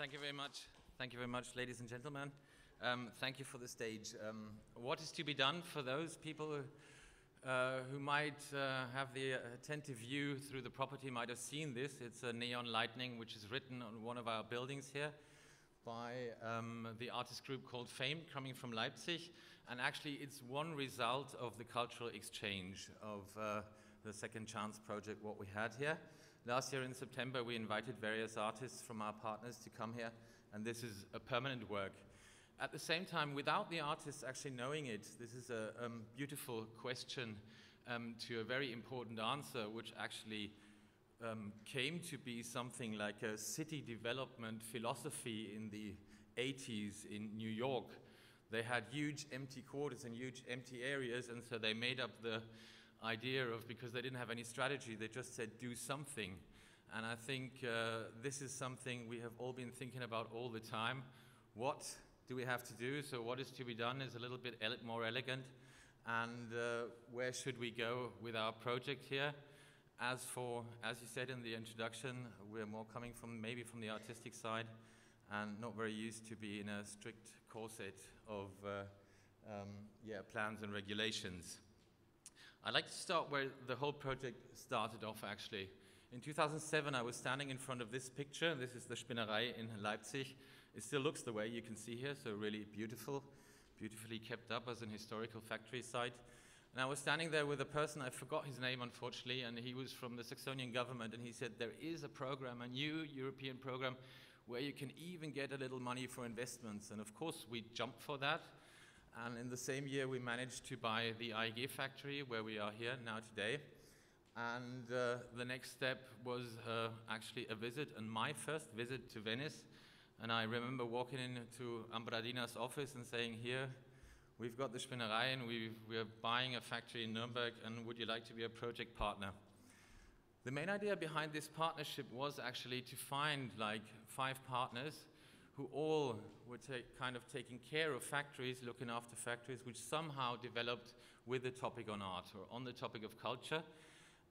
Thank you very much. Thank you very much, ladies and gentlemen. Thank you for the stage. What is to be done for those people who might have the attentive view through the property might have seen this. It's a neon lightning which is written on one of our buildings here by the artist group called Fame, coming from Leipzig. And actually it's one result of the cultural exchange of the Second Chance project, what we had here. Last year in September, we invited various artists from our partners to come here, and this is a permanent work. At the same time, without the artists actually knowing it, this is a beautiful question to a very important answer, which actually came to be something like a city development philosophy in the 80s in New York. They had huge empty quarters and huge empty areas, and so they made up the idea of, because they didn't have any strategy, they just said do something. And I think this is something we have all been thinking about all the time. What do we have to do? So what is to be done is a little bit more elegant. And where should we go with our project here? As you said in the introduction, we're more coming from maybe from the artistic side and not very used to be in a strict corset of plans and regulations. I'd like to start where the whole project started off, actually. In 2007, I was standing in front of this picture. This is the Spinnerei in Leipzig. It still looks the way you can see here, so really beautiful, beautifully kept up as an historical factory site. And I was standing there with a person, I forgot his name, unfortunately, and he was from the Saxonian government, and he said, there is a program, a new European program, where you can even get a little money for investments. And of course, we jumped for that. And in the same year, we managed to buy the AEG factory, where we are here now today. And the next step was actually a visit, and my first visit to Venice. And I remember walking into Ambradina's office and saying, here, we've got the Spinnerei, and we're buying a factory in Nürnberg, and would you like to be a project partner? The main idea behind this partnership was actually to find like 5 partners who all were kind of taking care of factories, looking after factories, which somehow developed with the topic on art or on the topic of culture,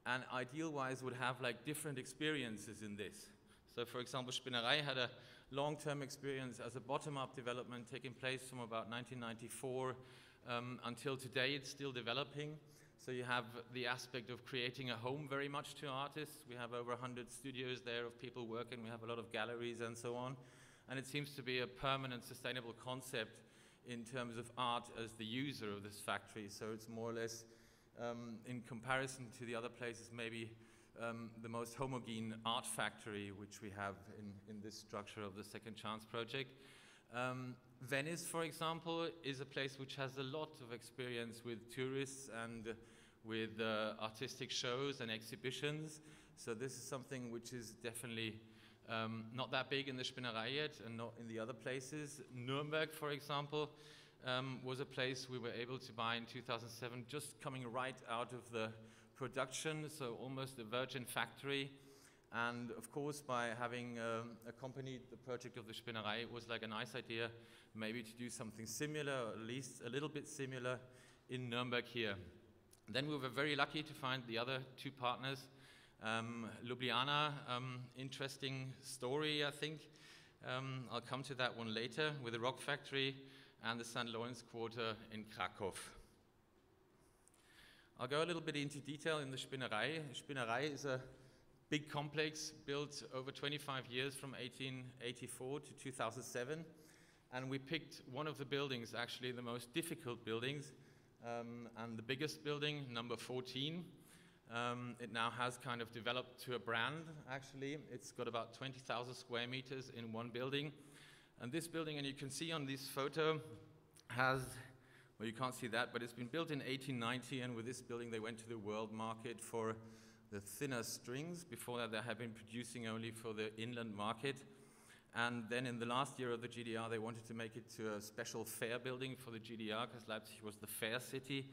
and ideal-wise would have like different experiences in this. So for example, Spinnerei had a long-term experience as a bottom-up development taking place from about 1994 until today. It's still developing. So you have the aspect of creating a home very much to artists. We have over 100 studios there of people working. We have a lot of galleries and so on. And it seems to be a permanent, sustainable concept in terms of art as the user of this factory. So it's more or less, in comparison to the other places, maybe the most homogene art factory which we have in this structure of the Second Chance project. Venice, for example, is a place which has a lot of experience with tourists and with artistic shows and exhibitions. So this is something which is definitely not that big in the Spinnerei yet, and not in the other places. Nürnberg, for example, was a place we were able to buy in 2007, just coming right out of the production, so almost a virgin factory. And of course, by having accompanied the project of the Spinnerei, it was like a nice idea maybe to do something similar, or at least a little bit similar, in Nürnberg here. Then we were very lucky to find the other 2 partners. Ljubljana, interesting story, I think. I'll come to that one later, with the Rock Factory and the St. Lawrence Quarter in Krakow. I'll go a little bit into detail in the Spinnerei. Spinnerei is a big complex built over 25 years from 1884 to 2007. And we picked one of the buildings, actually the most difficult buildings, and the biggest building, number 14. It now has kind of developed to a brand, actually. It's got about 20,000 square meters in one building. And this building, and you can see on this photo, has, well, you can't see that, but it's been built in 1890, and with this building they went to the world market for the thinner strings. Before that, they had been producing only for the inland market. And then in the last year of the GDR, they wanted to make it to a special fair building for the GDR, because Leipzig was the fair city.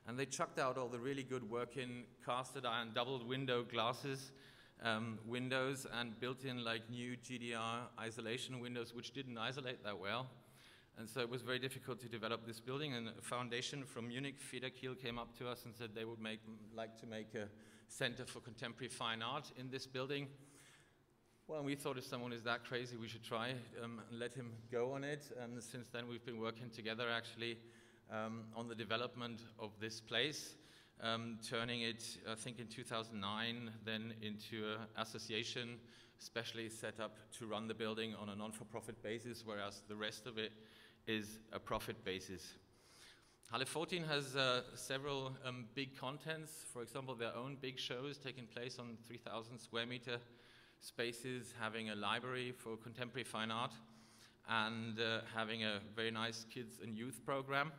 And they chucked out all the really good working casted iron doubled window glasses, windows, and built in like new GDR isolation windows, which didn't isolate that well. And so it was very difficult to develop this building. And a foundation from Munich, Federkiel, came up to us and said they would like to make a center for contemporary fine art in this building. Well, we thought if someone is that crazy, we should try and let him go on it. And since then, we've been working together actually on the development of this place, turning it, I think, in 2009, then into an association, especially set up to run the building on a non-for-profit basis, whereas the rest of it is a profit basis. Halle 14 has several big contents. For example, their own big shows taking place on 3,000 square meter spaces, having a library for contemporary fine art, and having a very nice kids and youth program.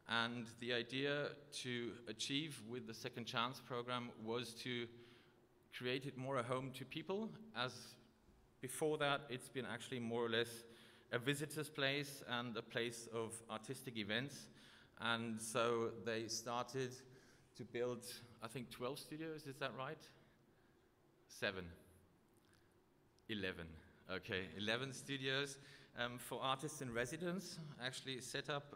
And the idea to achieve with the Second Chance program was to create it more a home to people, as before that it's been actually more or less a visitor's place and a place of artistic events. And so they started to build, I think, 12 studios, is that right? 7. 11. Okay, 11 studios for artists in residence, actually set up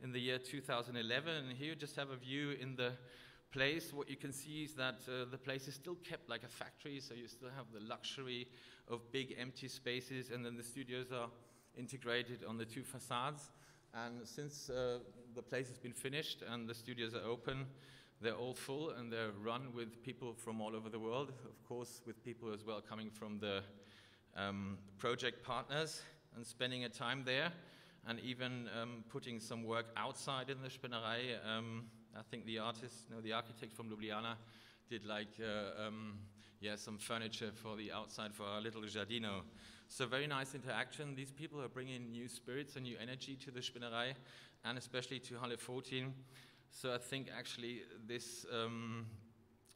in the year 2011. And here you just have a view in the place. What you can see is that the place is still kept like a factory, so you still have the luxury of big empty spaces, and then the studios are integrated on the 2 facades. And since the place has been finished and the studios are open, they're all full and they're run with people from all over the world, of course with people as well coming from the project partners, and spending a time there, and even putting some work outside in the Spinnerei. I think the artist, no, the architect from Ljubljana did like, some furniture for the outside for our little giardino. So very nice interaction. These people are bringing new spirits and new energy to the Spinnerei, and especially to Halle 14. So I think actually this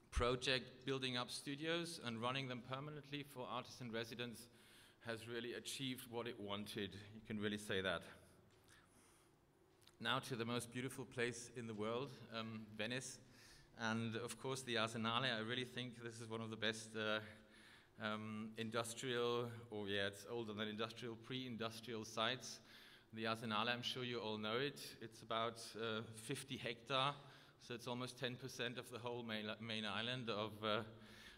project, building up studios and running them permanently for artists in residence, has really achieved what it wanted. You can really say that. Now to the most beautiful place in the world, Venice. And of course the Arsenale. I really think this is one of the best industrial, or it's older than industrial, pre-industrial sites. The Arsenale, I'm sure you all know it. It's about 50 hectares, so it's almost 10% of the whole main island of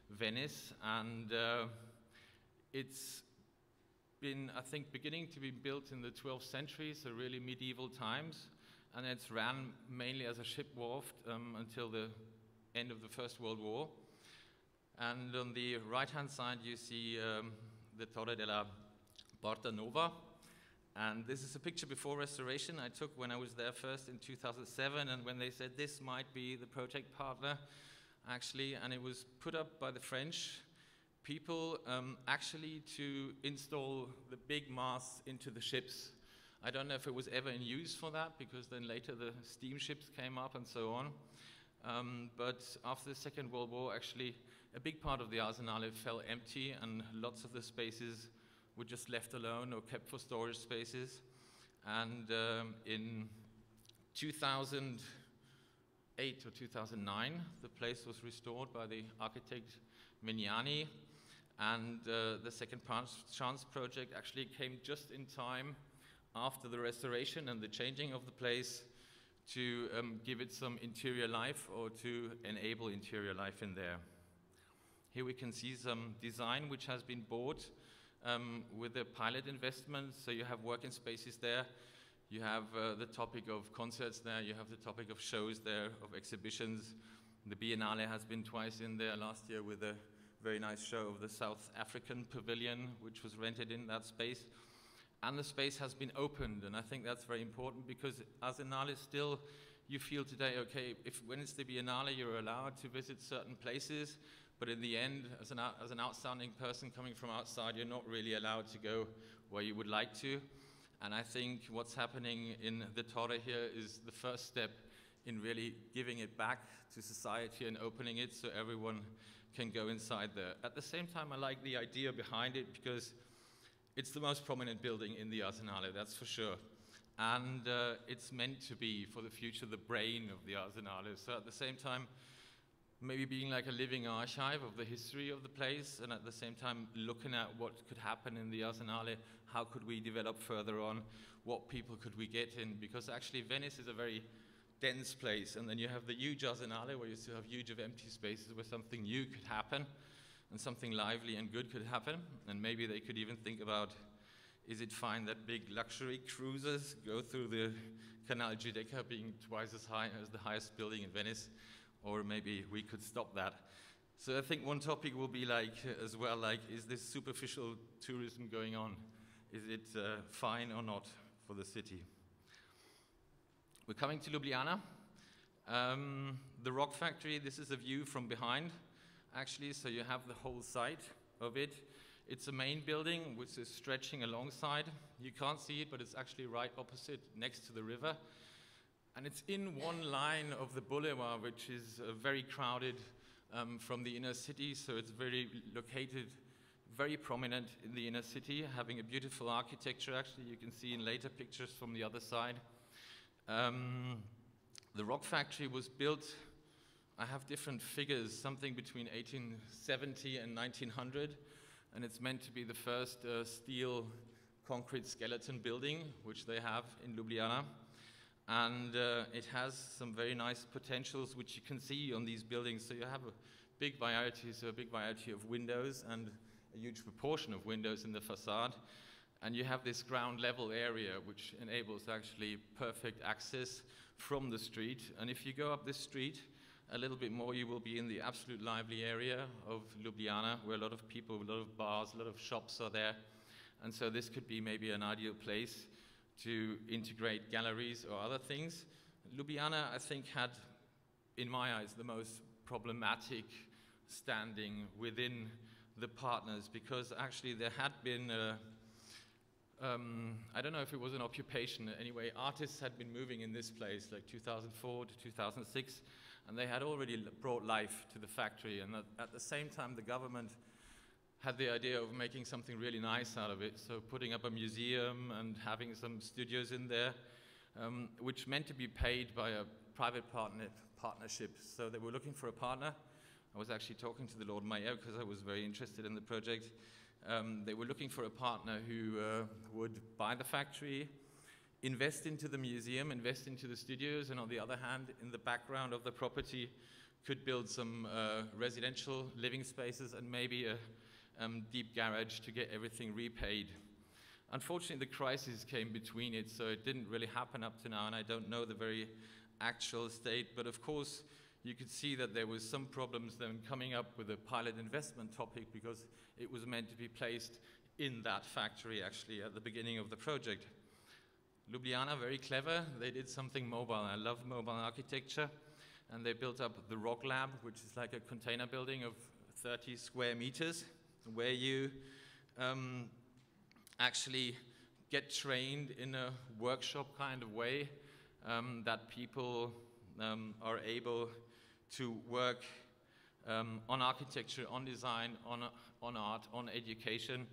Venice. And it's been, I think, beginning to be built in the 12th century, so really medieval times. And it's ran mainly as a ship wharf until the end of the First World War. And on the right-hand side, you see the Torre della Porta Nuova. And this is a picture before restoration I took when I was there first in 2007, and when they said this might be the project partner, actually, and it was put up by the French people actually to install the big masts into the ships. I don't know if it was ever in use for that, because then later the steamships came up and so on. But after the Second World War, actually, a big part of the Arsenale fell empty, and lots of the spaces were just left alone or kept for storage spaces. And in 2008 or 2009, the place was restored by the architect Vignani, and the Second Chance project actually came just in time after the restoration and the changing of the place to give it some interior life, or to enable interior life in there. Here we can see some design which has been bought with a pilot investment. So you have working spaces there, you have the topic of concerts there, you have the topic of shows there, of exhibitions. The Biennale has been twice in there, last year with a very nice show of the South African pavilion, which was rented in that space. And the space has been opened, and I think that's very important, because Arsenale still, you feel today, okay, when it's the Biennale, you're allowed to visit certain places, but in the end, as an outstanding person coming from outside, you're not really allowed to go where you would like to. And I think what's happening in the Torre here is the first step in really giving it back to society and opening it so everyone can go inside there. At the same time, I like the idea behind it, because it's the most prominent building in the Arsenale, that's for sure. And it's meant to be, for the future, the brain of the Arsenale. So at the same time, maybe being like a living archive of the history of the place, and at the same time looking at what could happen in the Arsenale, how could we develop further on, what people could we get in, because actually Venice is a very dense place, and then you have the huge Arsenale where you still have huge of empty spaces where something new could happen. and something lively and good could happen. And maybe they could even think about, is it fine that big luxury cruisers go through the Canal Giudecca being twice as high as the highest building in Venice? Or maybe we could stop that. So I think one topic will be like, as well, like, is this superficial tourism going on? Is it fine or not for the city? We're coming to Ljubljana. The rock factory, this is a view from behind, actually, so you have the whole site of it. It's a main building which is stretching alongside. You can't see it, but it's actually right opposite, next to the river. And it's in one line of the boulevard, which is very crowded from the inner city, so it's very located, very prominent in the inner city, having a beautiful architecture, actually, you can see in later pictures from the other side. The rock factory was built, I have different figures, something between 1870 and 1900, and it's meant to be the first steel concrete skeleton building, which they have in Ljubljana. And it has some very nice potentials, which you can see on these buildings. So you have a big variety of windows and a huge proportion of windows in the facade. And you have this ground level area, which enables actually perfect access from the street. And if you go up this street a little bit more, you will be in the absolute lively area of Ljubljana, where a lot of people, a lot of bars, a lot of shops are there. And so this could be maybe an ideal place to integrate galleries or other things. Ljubljana, I think, had, in my eyes, the most problematic standing within the partners, because actually there had been I don't know if it was an occupation. Anyway, artists had been moving in this place like 2004 to 2006, and they had already brought life to the factory. And at the same time, the government had the idea of making something really nice out of it, so putting up a museum and having some studios in there, which meant to be paid by a private partnership. So they were looking for a partner. I was actually talking to the Lord Mayor because I was very interested in the project. They were looking for a partner who would buy the factory, invest into the museum, invest into the studios, and on the other hand, in the background of the property, could build some residential living spaces and maybe a deep garage to get everything repaid. Unfortunately, the crisis came between it, so it didn't really happen up to now, and I don't know the very actual state, but of course, you could see that there was some problems then coming up with a pilot investment topic, because it was meant to be placed in that factory actually at the beginning of the project. Ljubljana, very clever, they did something mobile. I love mobile architecture, and they built up the Rock Lab, which is like a container building of 30 square meters, where you actually get trained in a workshop kind of way, that people are able to work on architecture, on design, on art, on education,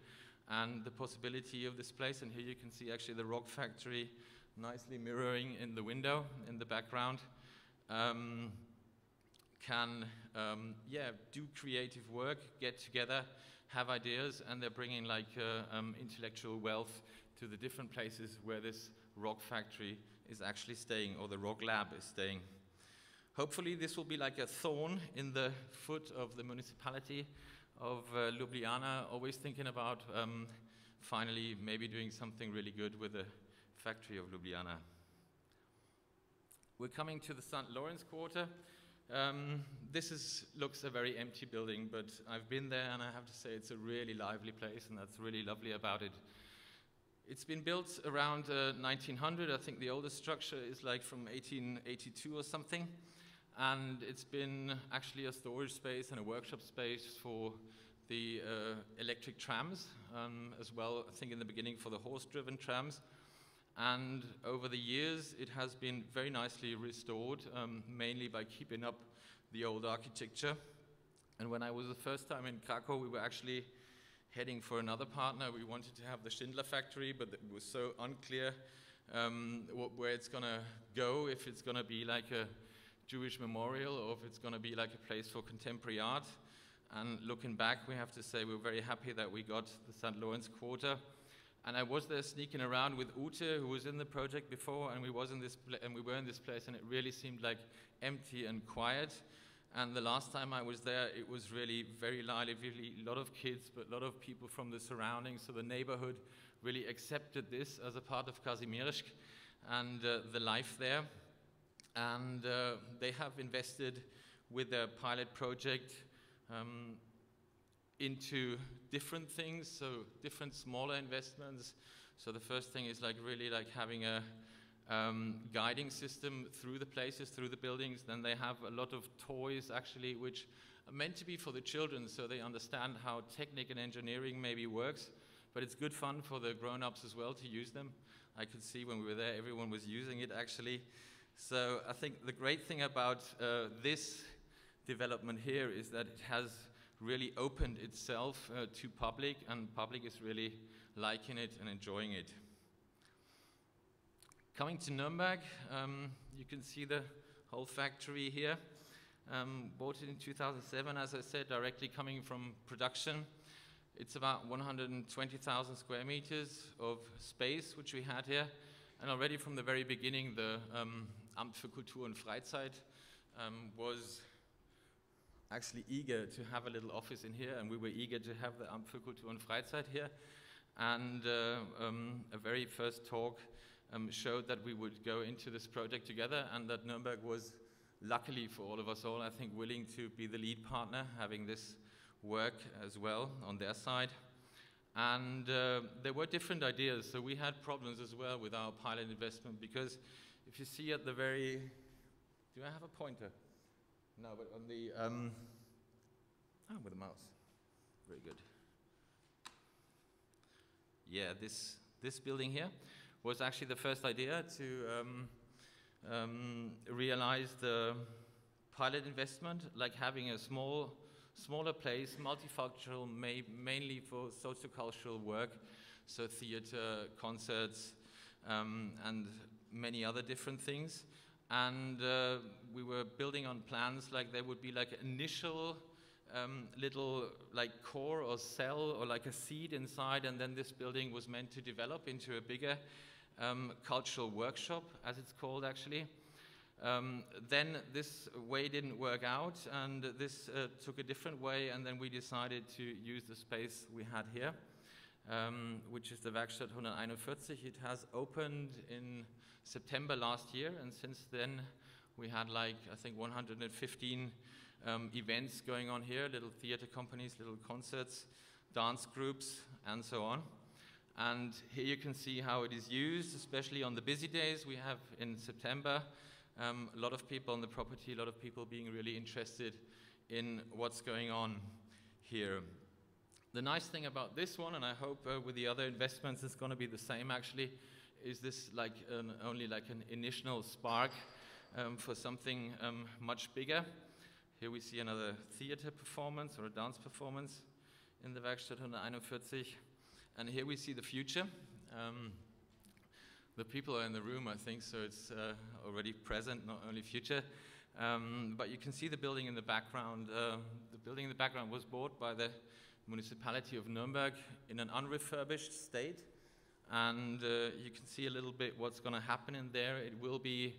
and the possibility of this place. And here you can see actually the rock factory nicely mirroring in the window in the background. Can do creative work, get together, have ideas, and they're bringing like intellectual wealth to the different places where this rock factory is actually staying, or the rock lab is staying. Hopefully this will be like a thorn in the foot of the municipality of Ljubljana, always thinking about finally maybe doing something really good with the factory of Ljubljana. We're coming to the St. Lawrence Quarter. This looks a very empty building, but I've been there and I have to say it's a really lively place, and that's really lovely about it. It's been built around 1900. I think the oldest structure is like from 1882 or something. And it's been actually a storage space and a workshop space for the electric trams, as well, I think in the beginning for the horse-driven trams. And over the years, it has been very nicely restored, mainly by keeping up the old architecture. And when I was the first time in Krakow, we were actually heading for another partner. We wanted to have the Schindler factory, but it was so unclear where it's going to go, if it's going to be like a Jewish memorial or if it's going to be like a place for contemporary art. And looking back, we have to say we're very happy that we got the St. Lawrence Quarter. And I was there sneaking around with Ute, who was in the project before, and we were in this place, and it really seemed like empty and quiet. And the last time I was there, it was really very lively, a lot of kids, but a lot of people from the surroundings. So the neighborhood really accepted this as a part of Kazimierz and the life there. And they have invested with their pilot project into different things, so different smaller investments. So the first thing is like really like having a guiding system through the places, through the buildings. Then they have a lot of toys actually, which are meant to be for the children, so they understand how technique and engineering maybe works, but it's good fun for the grown-ups as well to use them. I could see when we were there, everyone was using it actually. So I think the great thing about this development here is that it has really opened itself to public, and public is really liking it and enjoying it. Coming to Nürnberg, you can see the whole factory here. Bought it in 2007, as I said, directly coming from production. It's about 120,000 square meters of space, which we had here. And already from the very beginning, the Amt für Kultur und Freizeit was actually eager to have a little office in here, and we were eager to have the Amt für Kultur und Freizeit here. And a very first talk showed that we would go into this project together, and that Nürnberg was, luckily for all of us all, I think, willing to be the lead partner, having this work as well on their side. And there were different ideas, so we had problems as well with our pilot investment, because if you see at the very, do I have a pointer? No, but on the, with a mouse, very good. Yeah, this building here was actually the first idea to realize the pilot investment, like having a smaller place, multifunctional, mainly for sociocultural work, so theater, concerts, and many other different things. And we were building on plans like there would be like an initial little like core or cell or like a seed inside, and then this building was meant to develop into a bigger cultural workshop, as it's called actually. Then this way didn't work out, and this took a different way, and then we decided to use the space we had here, which is the Werkstatt 141. It has opened in September last year, and since then we had like, I think, 115 events going on here, little theater companies, little concerts, dance groups, and so on. And here you can see how it is used, especially on the busy days we have in September. A lot of people on the property, a lot of people being really interested in what's going on here. The nice thing about this one, and I hope with the other investments it's going to be the same actually, is this like only like an initial spark for something much bigger. Here we see another theater performance or a dance performance in the Werkstatt 141. And here we see the future. The people are in the room, I think, so it's already present, not only future. But you can see the building in the background. The building in the background was bought by the municipality of Nürnberg in an unrefurbished state. And you can see a little bit what's going to happen in there. It will be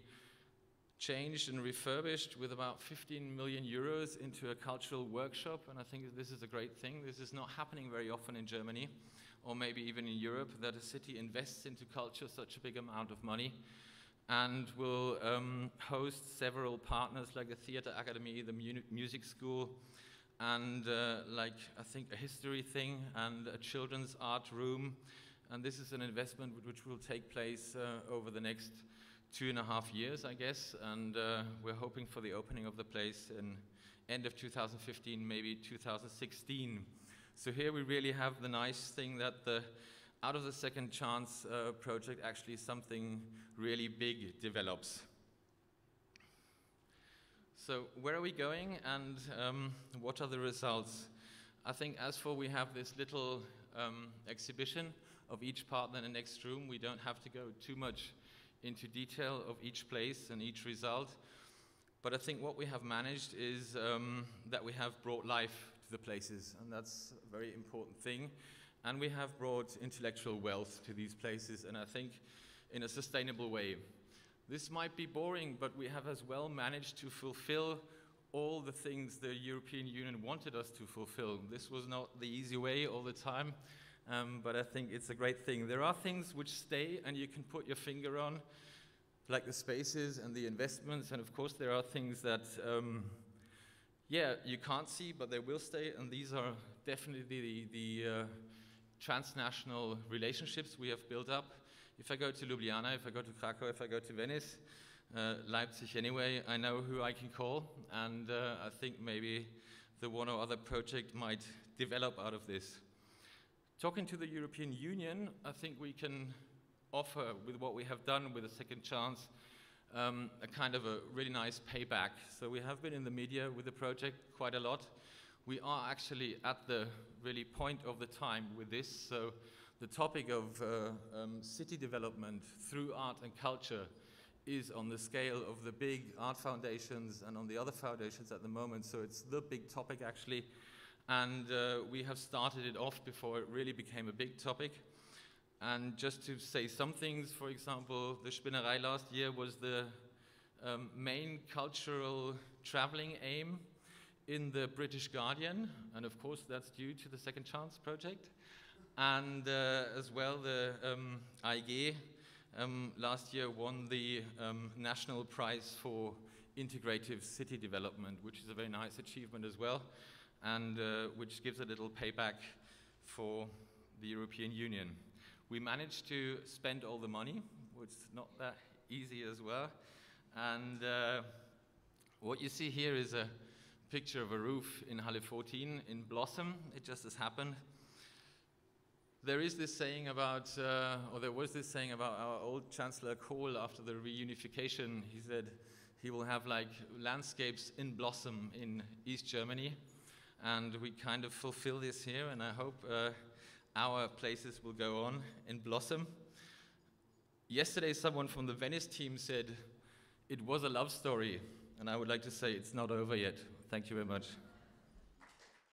changed and refurbished with about 15 million euros into a cultural workshop. And I think this is a great thing. This is not happening very often in Germany, or maybe even in Europe, that a city invests into culture such a big amount of money, and will host several partners like the Theater Academy, the music school, and like I think a history thing and a children's art room. And this is an investment which will take place over the next 2.5 years, I guess, and we're hoping for the opening of the place in end of 2015, maybe 2016. So here we really have the nice thing that out of the Second Chance project, actually something really big develops. So where are we going, and what are the results? I think as for we have this little exhibition of each partner in the next room, we don't have to go too much into detail of each place and each result. But I think what we have managed is that we have brought life to the places, and that's a very important thing. And we have brought intellectual wealth to these places, and I think in a sustainable way. This might be boring, but we have as well managed to fulfill all the things the European Union wanted us to fulfill. This was not the easy way all the time, but I think it's a great thing. There are things which stay and you can put your finger on, like the spaces and the investments, and of course there are things that, yeah, you can't see, but they will stay, and these are definitely the transnational relationships we have built up. If I go to Ljubljana, if I go to Krakow, if I go to Venice, Leipzig anyway, I know who I can call, and I think maybe the one or other project might develop out of this. Talking to the European Union, I think we can offer, with what we have done with a second chance, a kind of a really nice payback. So we have been in the media with the project quite a lot. We are actually at the really point of the time with this. So the topic of city development through art and culture is on the scale of the big art foundations and on the other foundations at the moment. So it's the big topic actually. And we have started it off before it really became a big topic. And just to say some things, for example, the Spinnerei last year was the main cultural traveling aim in the British Guardian. And of course, that's due to the Second Chance project. And as well, the AIG last year won the National Prize for Integrative City Development, which is a very nice achievement as well, and which gives a little payback for the European Union. We managed to spend all the money, which is not that easy as well. And what you see here is a picture of a roof in Halle 14 in blossom. It just has happened. There is this saying about, or there was this saying about our old Chancellor Kohl after the reunification. He said he will have like landscapes in blossom in East Germany. And we kind of fulfill this here, and I hope our places will go on in blossom. Yesterday, someone from the Venice team said it was a love story, and I would like to say it's not over yet. Thank you very much.